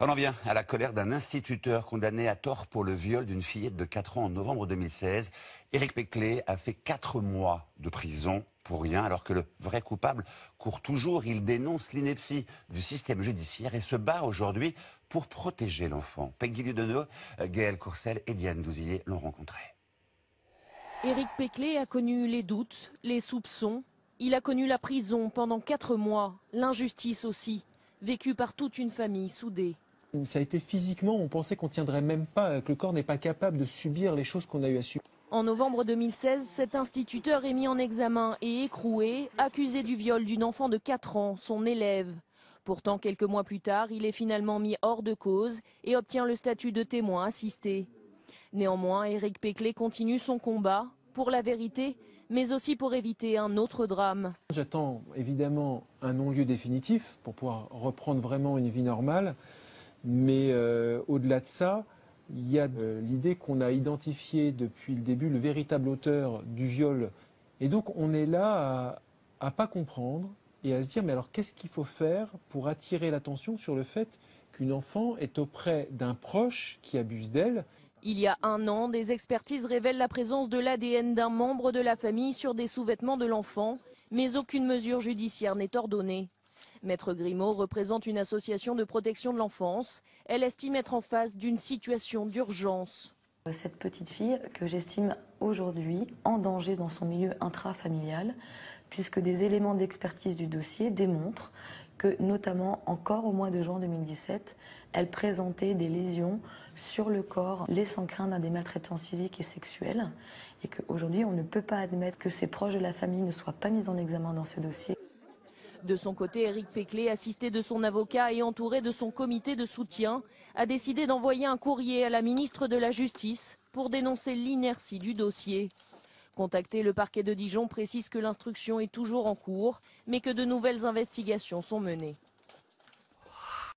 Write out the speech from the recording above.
On en vient à la colère d'un instituteur condamné à tort pour le viol d'une fillette de 4 ans en novembre 2016. Éric Péclé a fait 4 mois de prison pour rien, alors que le vrai coupable court toujours. Il dénonce l'ineptie du système judiciaire et se bat aujourd'hui pour protéger l'enfant. Peggy Ludonneau, Gaël Courcel et Diane Douzillet l'ont rencontré. Éric Péclé a connu les doutes, les soupçons. Il a connu la prison pendant 4 mois, l'injustice aussi, vécue par toute une famille soudée. Ça a été physiquement, on pensait qu'on ne tiendrait même pas, que le corps n'est pas capable de subir les choses qu'on a eu à subir. En novembre 2016, cet instituteur est mis en examen et écroué, accusé du viol d'une enfant de 4 ans, son élève. Pourtant, quelques mois plus tard, il est finalement mis hors de cause et obtient le statut de témoin assisté. Néanmoins, Éric Péclé continue son combat pour la vérité, mais aussi pour éviter un autre drame. J'attends évidemment un non-lieu définitif pour pouvoir reprendre vraiment une vie normale. Mais au-delà de ça, il y a l'idée qu'on a identifié depuis le début le véritable auteur du viol. Et donc on est là à pas comprendre et à se dire mais alors qu'est-ce qu'il faut faire pour attirer l'attention sur le fait qu'une enfant est auprès d'un proche qui abuse d'elle. Il y a 1 an, des expertises révèlent la présence de l'ADN d'un membre de la famille sur des sous-vêtements de l'enfant, mais aucune mesure judiciaire n'est ordonnée. Maître Grimaud représente une association de protection de l'enfance. Elle estime être en face d'une situation d'urgence. Cette petite fille que j'estime aujourd'hui en danger dans son milieu intrafamilial, puisque des éléments d'expertise du dossier démontrent que, notamment encore au mois de juin 2017, elle présentait des lésions sur le corps, laissant craindre à des maltraitances physiques et sexuelles, et qu'aujourd'hui on ne peut pas admettre que ses proches de la famille ne soient pas mis en examen dans ce dossier. De son côté, Éric Péclé, assisté de son avocat et entouré de son comité de soutien, a décidé d'envoyer un courrier à la ministre de la Justice pour dénoncer l'inertie du dossier. Contacté, le parquet de Dijon précise que l'instruction est toujours en cours, mais que de nouvelles investigations sont menées.